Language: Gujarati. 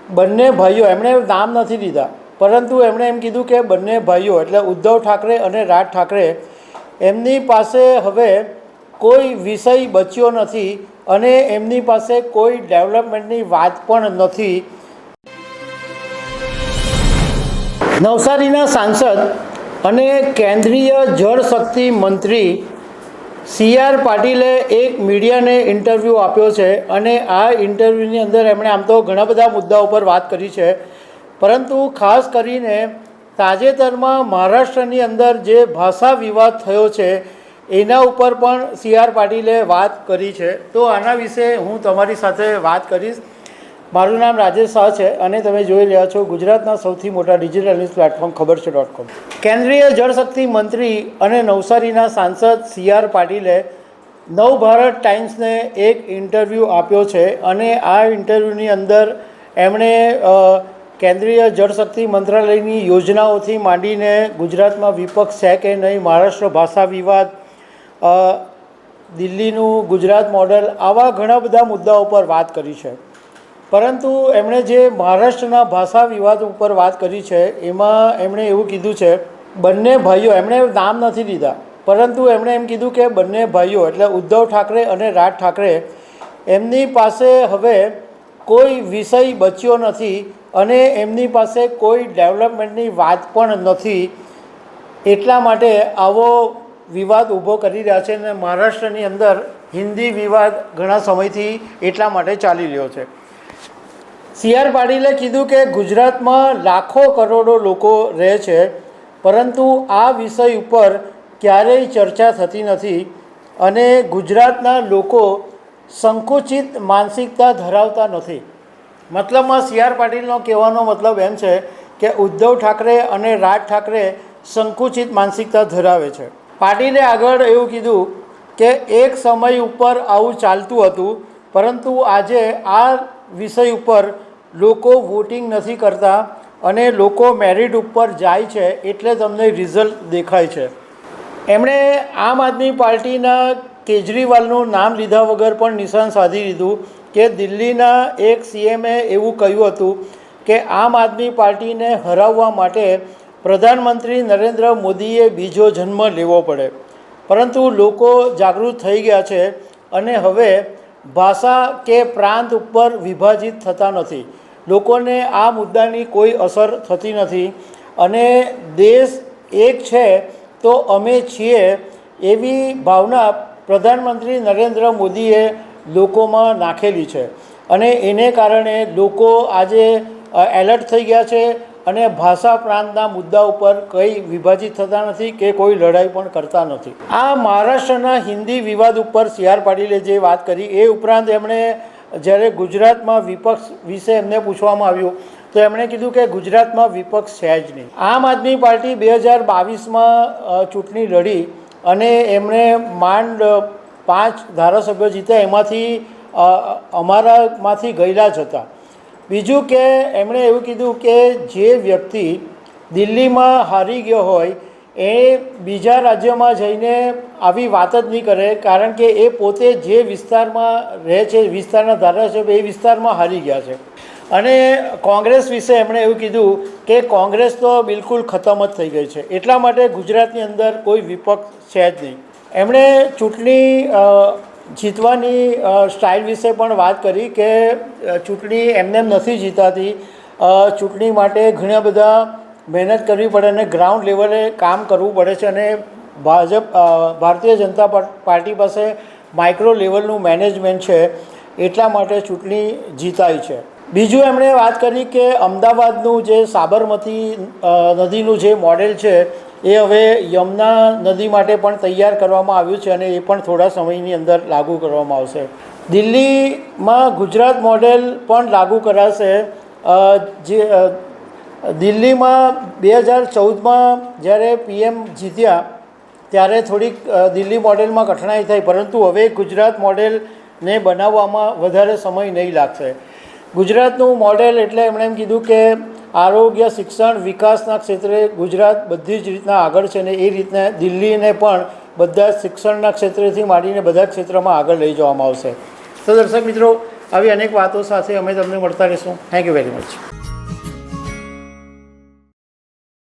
બંને ભાઈઓ, એમણે નામ નથી દીધા, પરંતુ એમણે એમ કીધું કે બંને ભાઈઓ એટલે ઉદ્ધવ ઠાકરે અને રાજ ઠાકરે એમની પાસે હવે કોઈ વિષય બચ્યો નથી અને એમની પાસે કોઈ ડેવલપમેન્ટની વાત પણ નથી. નવસારીના સાંસદ અને કેન્દ્રીય જળશક્તિ મંત્રી સી.આર. પાટીલે એક મીડિયાને ઇન્ટરવ્યૂ આપ્યો છે અને આ ઇન્ટરવ્યૂની અંદર એમણે આમ તો ઘણા બધા મુદ્દાઓ પર વાત કરી છે, પરંતુ ખાસ કરીને તાજેતરમાં મહારાષ્ટ્રની અંદર જે ભાષા વિવાદ થયો છે એના ઉપર પણ સી.આર. પાટીલે વાત કરી છે. તો આના વિશે હું તમારી સાથે વાત કરીશ. મારું નામ રાજેશ શાહ છે અને તમે જોઈ રહ્યા છો ગુજરાતના સૌથી મોટા ડિજિટલ ન્યૂઝ પ્લેટફોર્મ ખબરછે.com. કેન્દ્રીય જળશક્તિ મંત્રી અને નવસારીના સાંસદ સી.આર. પાટીલે નવભારત ટાઈમ્સને એક ઇન્ટરવ્યૂ આપ્યો છે અને આ ઇન્ટરવ્યૂની અંદર એમણે કેન્દ્રીય જળશક્તિ મંત્રાલયની યોજનાઓથી માંડીને ગુજરાતમાં વિપક્ષ છે કે નહીં, મહારાષ્ટ્ર ભાષા વિવાદ, દિલ્હીનું ગુજરાત મોડલ, આવા ઘણા બધા મુદ્દાઓ પર વાત કરી છે. પરંતુ એમણે જે મહારાષ્ટ્રના ભાષા વિવાદ ઉપર વાત કરી છે એમાં એમણે એવું કીધું છે બંને ભાઈઓ, એમણે નામ નથી દીધા, પરંતુ એમણે એમ કીધું કે બંને ભાઈઓ એટલે ઉદ્ધવ ઠાકરે અને રાજ ઠાકરે એમની પાસે હવે કોઈ વિષય બચ્યો નથી અને એમની પાસે કોઈ ડેવલપમેન્ટની વાત પણ નથી. એટલા માટે આવો વિવાદ ઊભો કરી રહ્યા છે અને મહારાષ્ટ્રની અંદર હિન્દી વિવાદ ઘણા સમયથી એટલા માટે ચાલી રહ્યો છે. સી.આર. પાટીલે કીધું કે ગુજરાતમાં લાખો કરોડો લોકો રહે છે, પરંતુ આ વિષય ઉપર ક્યારેય ચર્ચા થતી નથી અને ગુજરાતના લોકો સંકુચિત માનસિકતા ધરાવતા નથી. મતલબમાં સી.આર. પાટીલનો કહેવાનો મતલબ એમ છે કે ઉદ્ધવ ઠાકરે અને રાજ ઠાકરે સંકુચિત માનસિકતા ધરાવે છે. પાટીલે આગળ એવું કીધું કે એક સમય ઉપર આવું ચાલતું હતું, પરંતુ આજે આ વિષય ઉપર લોકો વોટિંગ નથી કરતા અને લોકો મેરિટ ઉપર જાય છે એટલે તમને રિઝલ્ટ દેખાય છે. એમણે આમ આદમી પાર્ટીના કેજરીવાલનું નામ લીધા વગર પણ નિશાન સાધી દીધું કે દિલ્હીના એક સીએમએ એવું કહ્યું હતું કે આમ આદમી પાર્ટીને હરાવવા માટે પ્રધાનમંત્રી નરેન્દ્ર મોદીએ બીજો જન્મ લેવો પડે. પરંતુ લોકો જાગૃત થઈ ગયા છે અને હવે ભાષા કે પ્રાંત ઉપર વિભાજિત થતા નથી. લોકોને આ મુદ્દાની કોઈ અસર થતી નથી અને દેશ એક છે તો અમે છીએ એવી ભાવના પ્રધાનમંત્રી નરેન્દ્ર મોદીએ લોકોમાં નાખેલી છે અને એને કારણે લોકો આજે એલર્ટ થઈ ગયા છે અને ભાષા પ્રાંતના મુદ્દા ઉપર કંઈ વિભાજિત થતા નથી કે કોઈ લડાઈ પણ કરતા નથી. આ મહારાષ્ટ્રના હિન્દી વિવાદ ઉપર સી.આર. પાટીલે જે વાત કરી એ ઉપરાંત એમણે જ્યારે ગુજરાતમાં વિપક્ષ વિશે એમને પૂછવામાં આવ્યું તો એમણે કીધું કે ગુજરાતમાં વિપક્ષ છે જ નહીં. આમ આદમી પાર્ટી 2022માં ચૂંટણી લડી અને એમણે માંડ 5 ધારાસભ્યો જીત્યા, એમાંથી અમારામાંથી ગયેલા જ હતા. બીજું કે એમણે એવું કીધું કે જે વ્યક્તિ દિલ્હીમાં હારી ગયો હોય એ બીજા રાજ્યમાં જઈને આવી વાત જ નહીં કરે, કારણ કે એ પોતે જે વિસ્તારમાં રહે છે, વિસ્તારના ધારાસભ્ય એ વિસ્તારમાં હારી ગયા છે. અને કોંગ્રેસ વિશે એમણે એવું કીધું કે કોંગ્રેસ તો બિલકુલ ખતમ જ થઈ ગઈ છે, એટલા માટે ગુજરાતની અંદર કોઈ વિપક્ષ છે જ નહીં. એમણે ચૂંટણી જીતવાની સ્ટાઇલ વિશે પણ વાત કરી કે ચૂંટણી એમને નથી જીતાતી, ચૂંટણી માટે ઘણા બધા મહેનત કરવી પડે અને ગ્રાઉન્ડ લેવલે કામ કરવું પડે છે અને ભારતીય જનતા પાર્ટી પાસે માઇક્રો લેવલનું મેનેજમેન્ટ છે, એટલા માટે ચૂંટણી જીતાય છે. બીજું એમણે વાત કરી કે અમદાવાદનું જે સાબરમતી નદીનું જે મોડેલ છે એ હવે યમુના નદી માટે પણ તૈયાર કરવામાં આવ્યું છે અને એ પણ થોડા સમયની અંદર લાગુ કરવામાં આવશે. દિલ્હીમાં ગુજરાત મોડેલ પણ લાગુ કરાશે. જે દિલ્હીમાં 2014માં જ્યારે પીએમ જીત્યા ત્યારે થોડીક દિલ્હી મોડેલમાં કઠણાઈ થઈ, પરંતુ હવે ગુજરાત મોડેલને બનાવવામાં વધારે સમય નહીં લાગશે. ગુજરાતનું મોડેલ એટલે એમણે એમ કીધું કે આરોગ્ય, શિક્ષણ, વિકાસના ક્ષેત્રે ગુજરાત બધી જ રીતના આગળ છે ને એ રીતના દિલ્હીને પણ બધા શિક્ષણના ક્ષેત્રેથી માંડીને બધા ક્ષેત્રમાં આગળ લઈ જવામાં આવશે. તો દર્શક મિત્રો, આવી અનેક વાતો સાથે અમે તમને મળતા રહીશું. Thank you very much.